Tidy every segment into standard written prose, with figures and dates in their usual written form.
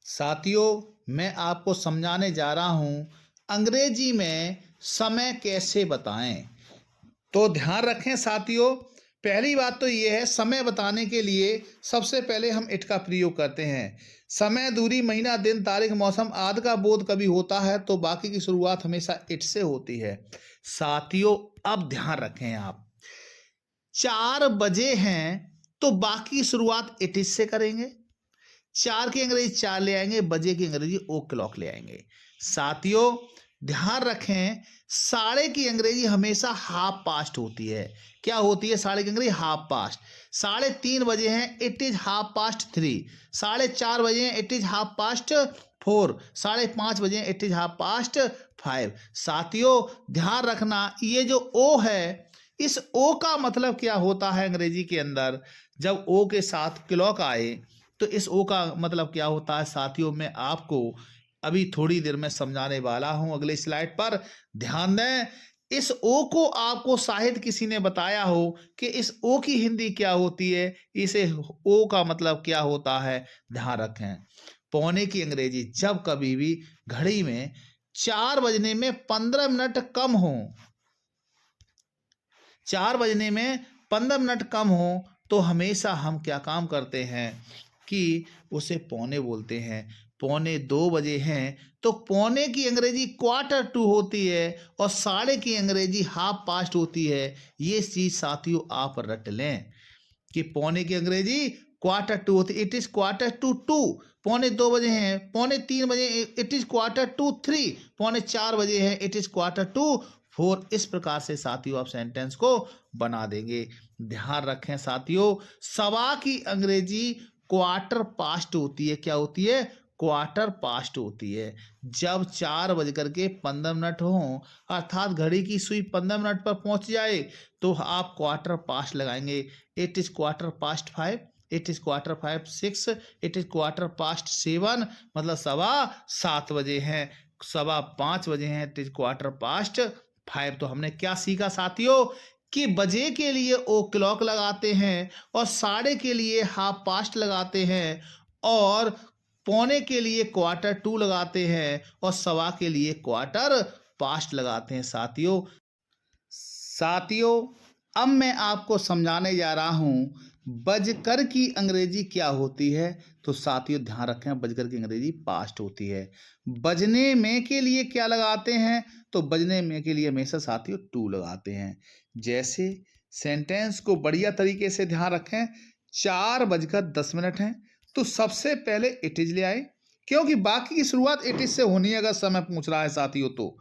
साथियों, मैं आपको समझाने जा रहा हूँ अंग्रेजी में समय कैसे बताएं। तो ध्यान रखें साथियों, पहली बात तो ये है, समय बताने के लिए सबसे पहले हम इट का प्रयोग करते हैं। समय, दूरी, महीना, दिन, तारीख, मौसम आदि का बोध कभी होता है तो बाकी की शुरुआत हमेशा इट से होती है। साथियों, अब ध्यान रखें आप, 4 बजे हैं तो बाकी शुरुआत इट इज से करेंगे। 4 की अंग्रेजी 4 ले आएंगे, बजे की अंग्रेजी ओ क्लॉक ले आएंगे। साथियों, ध्यान रखें, साढ़े की अंग्रेजी हमेशा हाफ पास्ट होती है। क्या होती है साढ़े की अंग्रेजी? Half past. 3:30 बजे हैं, इट इज हाफ पास्ट 3। 4:30 बजे हैं, इट इज हाफ पास्ट 4। 5:30 बजे हैं, इट इज हाफ पास्ट 5। साथियों, ध्यान रखना, ये जो ओ है, इस ओ का मतलब क्या होता है अंग्रेजी के अंदर? जब ओ के साथ क्लॉक आए तो इस ओ का मतलब क्या होता है साथियों, मैं आपको अभी थोड़ी देर में समझाने वाला हूं। अगले स्लाइड पर ध्यान दें। इस ओ को आपको शायद किसी ने बताया हो कि इस ओ की हिंदी क्या होती है, इसे ओ का मतलब क्या होता है। ध्यान रखें, पौने की अंग्रेजी जब कभी भी घड़ी में 4 बजने में 15 मिनट कम हो, 4 बजने में 15 मिनट कम हो, तो हमेशा हम क्या काम करते हैं कि उसे पौने बोलते हैं। 1:45 हैं तो पौने की अंग्रेजी क्वार्टर टू होती है और साढ़े की अंग्रेजी हाफ पास्ट होती है। ये चीज साथियों आप रट लें कि पौने की अंग्रेजी क्वार्टर टू होती, इट इज क्वार्टर टू 2। 1:45 हैं, 3:45 इट इज क्वार्टर टू 3। 3:45 हैं, इट इज क्वार्टर टू 4। इस प्रकार से साथियों आप सेंटेंस को बना देंगे। ध्यान रखें साथियों, सवा की अंग्रेजी क्वार्टर पास्ट होती है। क्या होती है? क्वार्टर पास्ट होती है। जब 4:15 हो, अर्थात घड़ी की सुई 15 मिनट पर पहुंच जाए, तो आप क्वार्टर पास्ट लगाएंगे। It is quarter past 5, it is quarter 5 6, it is quarter past 7, मतलब 7:15 हैं। 5:15 हैं, इट इज क्वार्टर पास्ट 5। तो हमने क्या सीखा साथियों कि बजे के लिए ओ क्लॉक लगाते हैं और साढ़े के लिए हाफ पास्ट लगाते हैं और पौने के लिए क्वार्टर टू लगाते हैं और सवा के लिए क्वार्टर पास्ट लगाते हैं। साथियों, अब मैं आपको समझाने जा रहा हूं बजकर की अंग्रेजी क्या होती है। तो साथियों ध्यान रखें, बजकर की अंग्रेजी पास्ट होती है। बजने में के लिए क्या लगाते हैं? तो बजने में के लिए हमेशा साथियों टू लगाते हैं। जैसे सेंटेंस को बढ़िया तरीके से ध्यान रखें, 4:10 हैं तो सबसे पहले इट इज ले आए, क्योंकि बाकी की शुरुआत इट इज से होनी है अगर समय पूछ रहा है साथियों तो।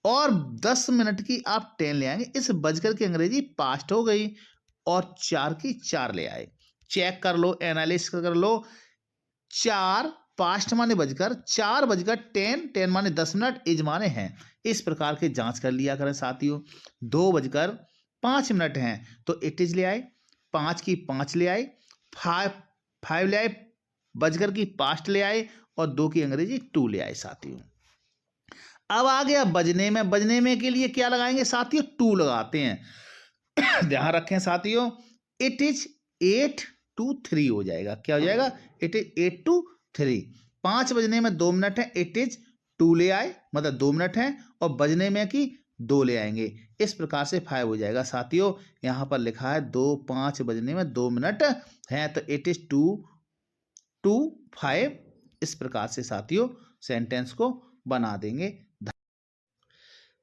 और 10 मिनट की आप 10 ले आएंगे, इस बजकर की अंग्रेजी पास्ट हो गई और 4 की 4 ले आए। चेक कर लो, एनालिसिस कर लो। 4 पास्ट माने बजकर, 4:10, 10 माने 10 मिनट, इज माने हैं। इस प्रकार के जांच कर लिया करें साथियों। 2:05 हैं तो इट इज ले आए, 5 की 5 ले आए, 5 ले आए, बजकर की पास्ट ले आए और 2 की अंग्रेजी 2 ले आए साथियों। अब आ गया बजने में। बजने में के लिए क्या लगाएंगे साथियों? टू लगाते हैं। ध्यान रखें साथियों, इट इज 8 to 3 हो जाएगा। क्या हो जाएगा? It is 8 to 3। 5 बजने में 2 मिनट है, इट इज 2 ले आए, मतलब 2 मिनट है, और बजने में की 2 ले आएंगे। इस प्रकार से 5 हो जाएगा साथियों। यहां पर लिखा है 5 बजने में 2 मिनट है तो इट इज 2 to 5। इस प्रकार से साथियों सेंटेंस को बना देंगे।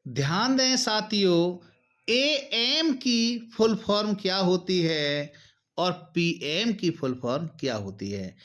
ध्यान दें साथियों, एएम की फुल फॉर्म क्या होती है और पीएम की फुल फॉर्म क्या होती है।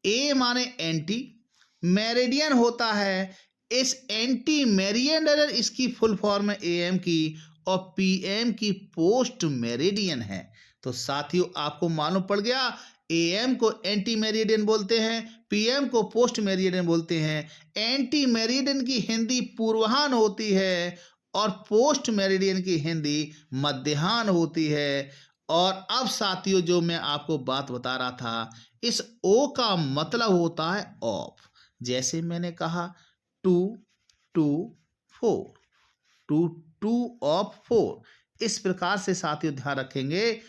ए माने एंटी मेरिडियन होता है, इस एंटी मेरिडियन इसकी फुल फॉर्म है एएम की, और पीएम की पोस्ट मेरिडियन है। तो साथियों आपको मालूम पड़ गया, एएम को एंटी मेरिडियन बोलते हैं, पीएम को पोस्ट मेरिडियन बोलते हैं। एंटी मेरिडियन की हिंदी पूर्वाह्न होती है और पोस्ट मेरिडियन की हिंदी मध्याह्न होती है। और अब साथियों जो मैं आपको बात बता रहा था, इस ओ का मतलब होता है ऑफ। जैसे मैंने कहा 2 to 4, 2 to 4। इस प्रकार से साथियों ध्यान रखेंगे,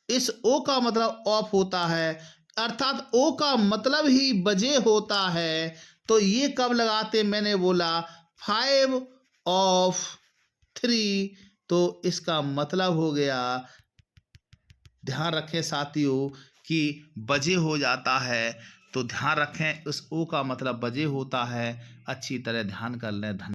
इस ओ का मतलब ऑफ होता है, अर्थात ओ का मतलब ही बजे होता है। तो ये कब लगाते, मैंने बोला 5 of 3, तो इसका मतलब हो गया, ध्यान रखें साथियों कि बजे हो जाता है, तो ध्यान रखें उस ओ का मतलब बजे होता है। अच्छी तरह ध्यान कर लें। धन्यवाद।